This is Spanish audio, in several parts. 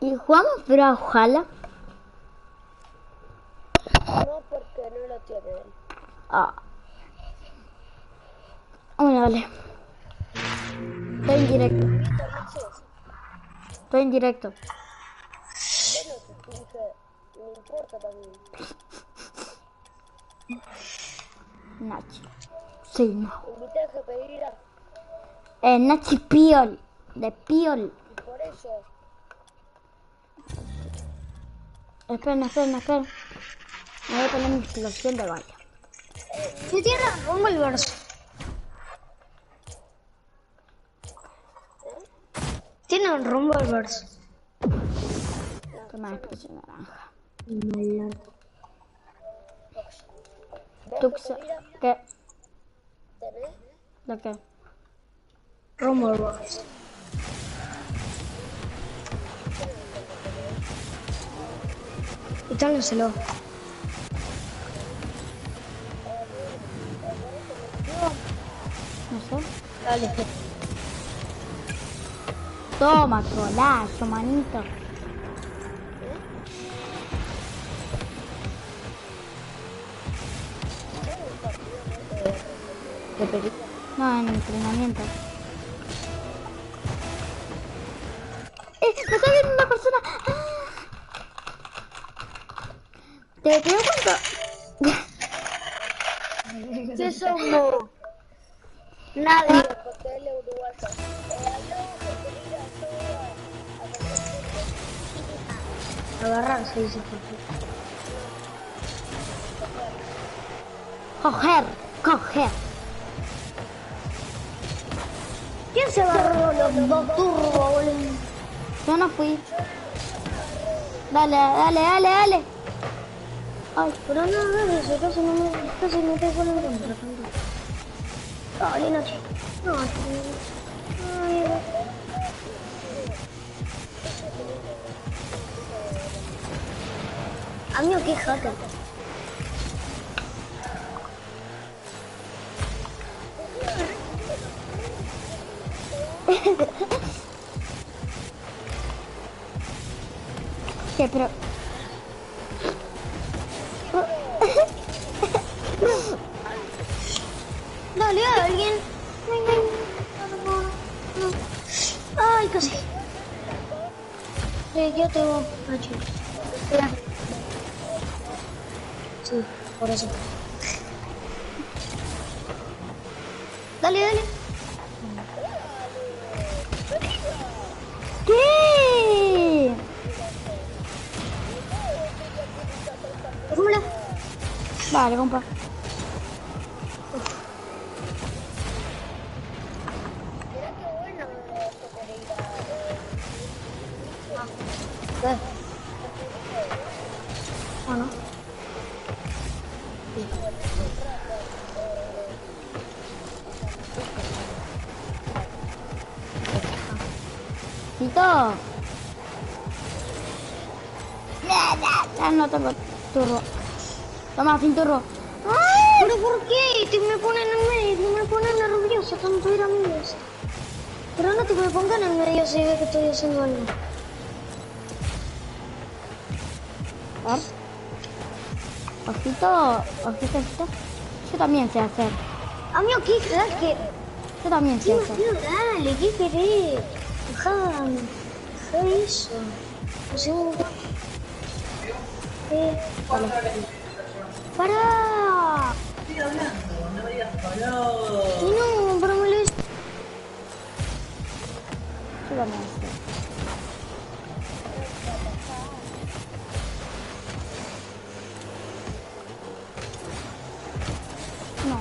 Y jugamos, pero ojalá. No, porque no lo tiene él. Ah. Bueno, vale. Estoy en directo. Estoy en directo. Bueno, te dije, me importa también. Nachi. Sí, no. Invité a GPI Nachi Piol. De Piol. por eso. Esperen. Me voy a poner mi explosión de baile. ¿Qué tiene Rumbleverse? Tiene un Rumbleverse. Toma la explosión naranja. Mala. Tuxa. ¿Qué? ¿Tenés? ¿Lo qué? Rumbleverse. Instállenselo. No sé. Dale. Toma, trolazo, manito. ¿De película? No, en entrenamiento. ¡Me está viendo una persona! ¿Te das cuenta? ¿Qué somos? Nadie. Porque él es uruguayo. Agarrarse, dice. Coger. ¿Quién se agarró los dos turbos, boludo? Yo no fui. Dale. Ay, pero no, si casi me pegó la contra. Dale, Nacho. No, ay, amigo, qué hacker. ¿Qué? Pero... Dale, alguien. Ay, casi. Yo tengo Nacho. Espera. Sí, por eso. Dale. ¿Qué? Rula. Vale, compa. Bueno. Tito. Ya no tengo turro. Toma, sin turro. ¿Pero por qué? Te me ponen en medio, me ponen nerviosa, tanto ir amigos. Pero no te me pongan en medio si ve que estoy haciendo algo. A ver. Ojito. Yo también sé hacer. Amigo, ¿qué hacker? Yo también sé hacer. Tío, dale, ¿qué querés? Dejá eso. No sé, ¡Pará! Estoy hablando, no me digas pará. No, pero me lo hice. Yo también sé. No.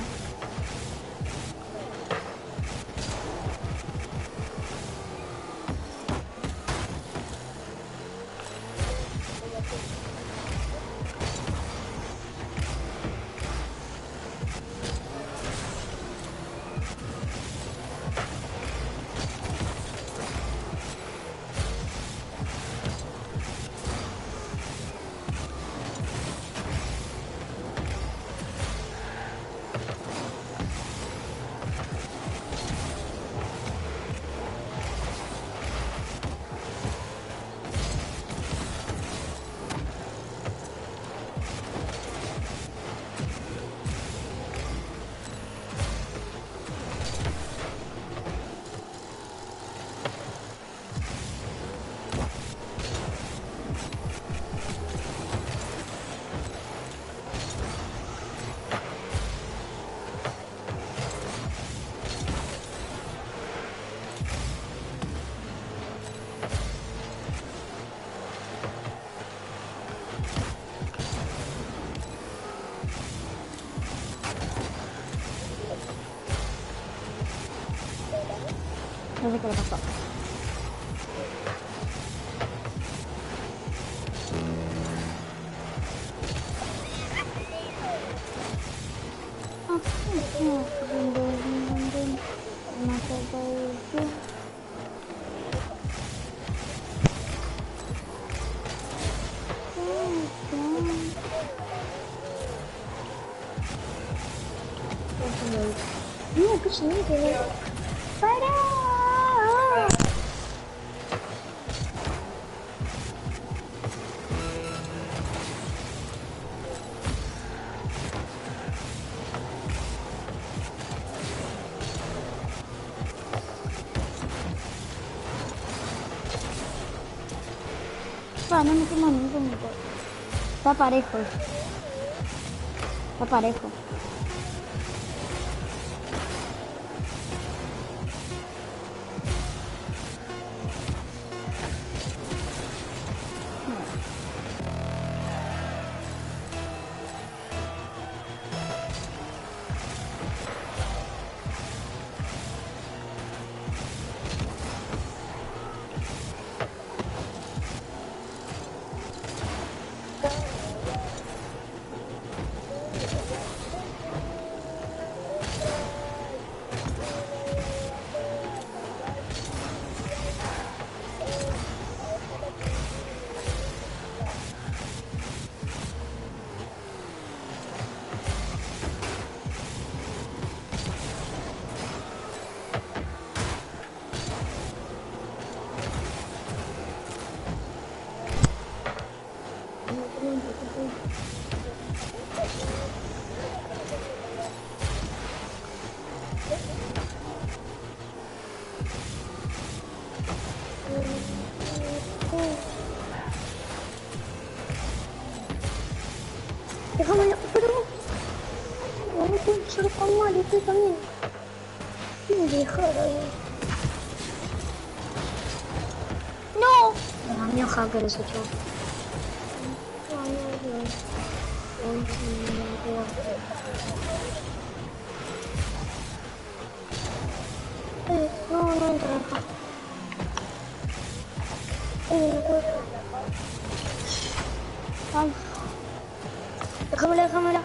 No sé qué le pasó. Mira, qué sonido. ¡Para! No me quema ningún motor. Está parejo. Está parejo. Déjame, pero no puedo ser tan mal, estoy también. Me dejaron ahí. ¡No! Ah, mío hacker ese chaval. No entra acá. No puedo. Ay, Déjamela.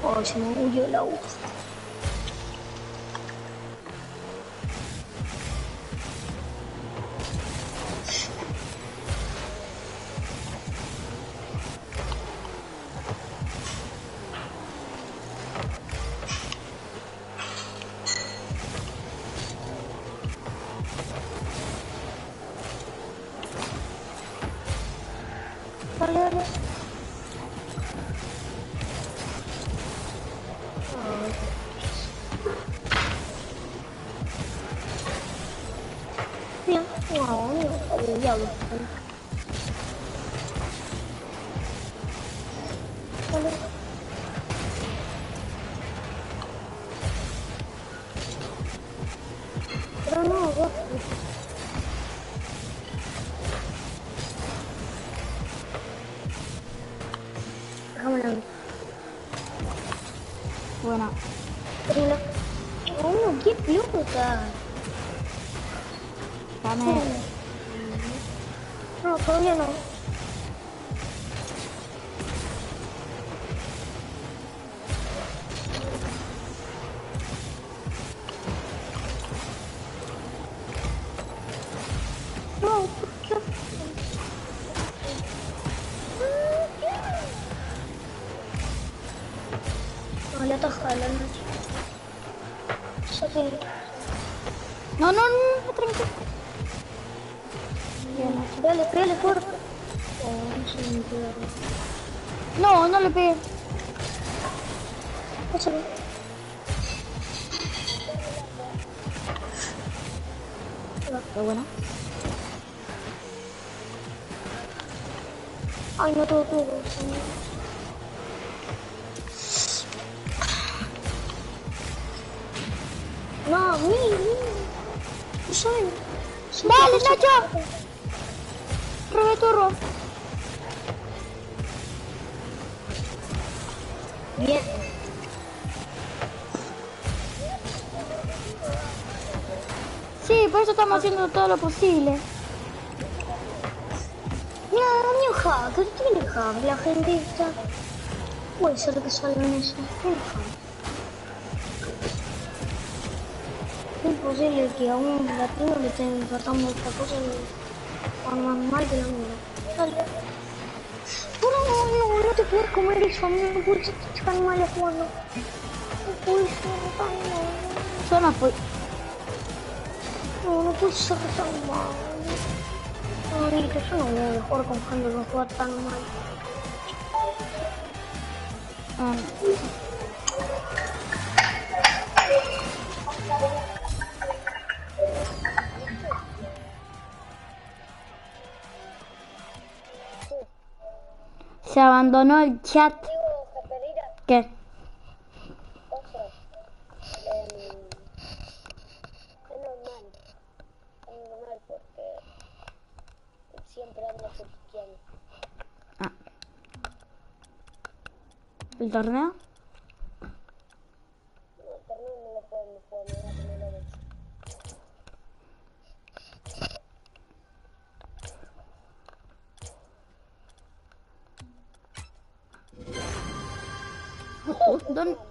Oh, se me huyó la aguja. Dale. Mira, el diablo. Dale. Pero no, vos. Déjamela. buena. Déjamela. Oh, qué pelota. Dame. No, todavía no. No, ¿por qué? No, le ataja la noche. Saqué. No, tranquilo. Pégale fuerte. No le pegué. Pásalo. Qué buena. Ay, no tuvo. No, mira. No saben. ¡Dale, Nacho! ¡Rebeturro! Bien. por eso estamos haciendo todo lo posible. No, ni un hacker, tiene hack, la gente está... Puede ser que salgan eso, tiene hack. Es imposible que a un latino le estén tratando esta cosa de más mal que la mía. Dale. Pero no te puedes comer eso, amigo, no puedes ser tan malo jugando. No puedes ser tan malo. Yo no fui. No puedes ser tan malo. No, ni que yo no voy a jugar con gente que juega tan mal. Se abandonó el chat. Digo, Pereira, ¿Qué? ostras, es normal. Es normal porque siempre ando piqueando. Ah. ¿El torneo? No, el torneo no lo podemos jugar, me va a tener la leche.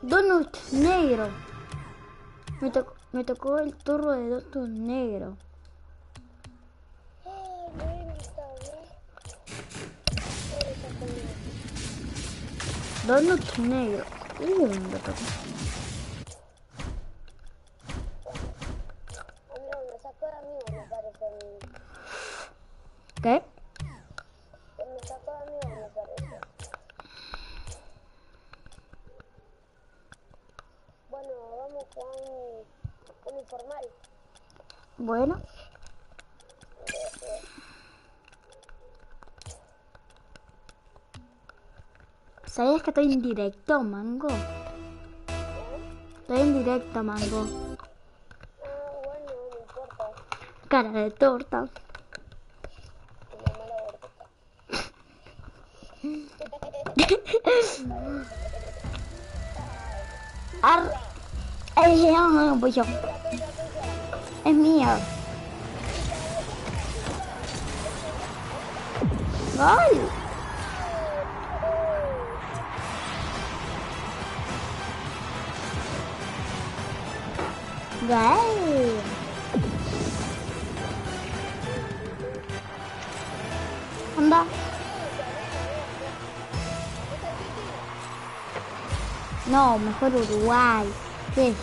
Donut negro. Me tocó el turbo de Donut negro. Ay, me he invitado, Donut negro. Me tocó. Amigo, me sacó de amigo, me parece. ¿Qué? Me sacó de amigo, me parece. Bueno, vamos con un informal. Bueno. ¿Sabías que estoy en directo, mango? Estoy en directo, mango. Ah, bueno, no importa. Cara de torta. Tu mamá la gordita. Voy yo. Es mía. ¡Gol! ¡Gol! Anda. No, mejor Uruguay. ¿Qué decís?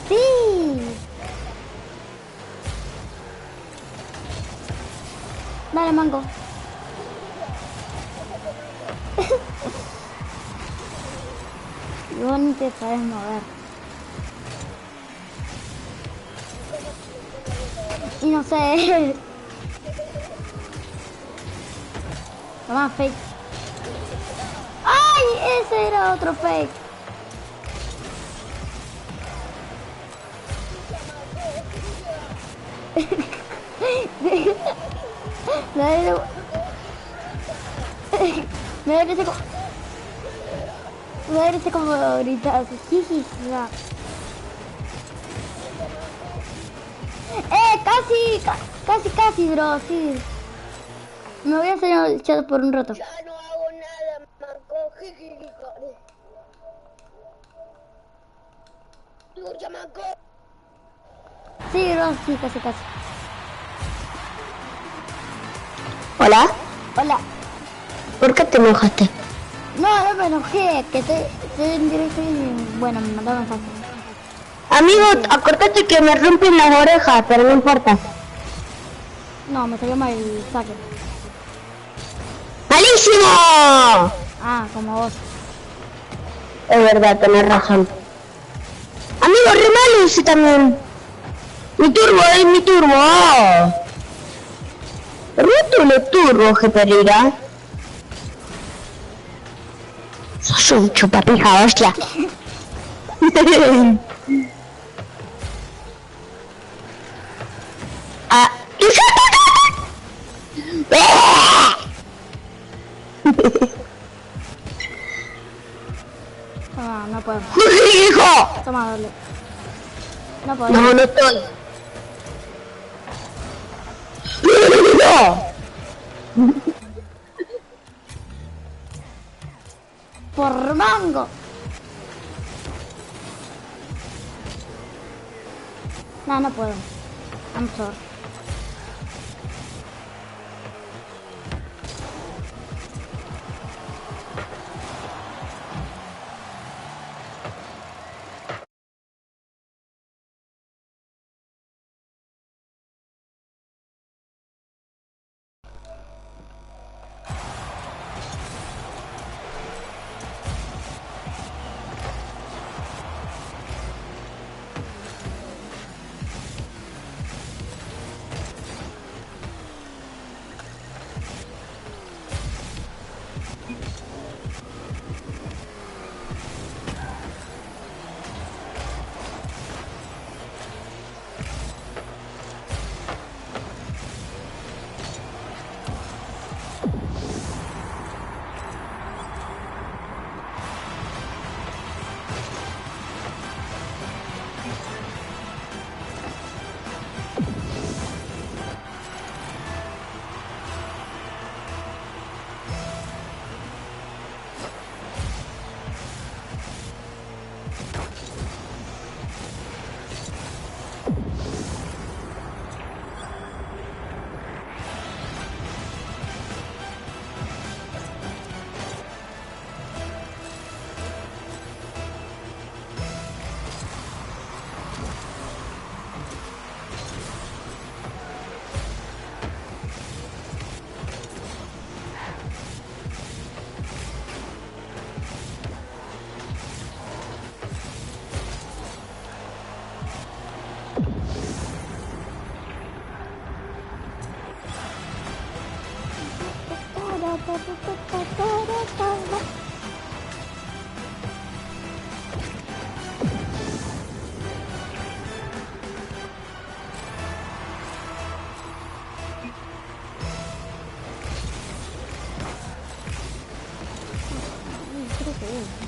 ¡Sí! Dale, mango. Y vos ni te sabes mover. Y no sé. Toma, fake. ¡Ay! Ese era otro fake. Me parece como gritar. Jijija. Casi, bro, sí. Me voy a hacer el chat por un rato. Ya no hago nada, manco. Escucha, manco. Sí, bro, sí, casi. ¿Hola? Hola. ¿Por qué te enojaste? No me enojé, que estoy en directo y... Bueno, me mandó mensaje. Amigo, acordate que me rompen las orejas, pero no importa. No, me salió mal el saque. ¡Malísimo! Ah, como vos. Es verdad, tenés razón. Amigo, re malo ese también. Mi turbo, es mi turbo. Oh. Roto los turbos, Pereira. Sos un chupapija, hostia. Ah, Ah, no puedo. No puedo. No, no estoy. Por mango. No, no puedo. I'm sorry. Creo que es.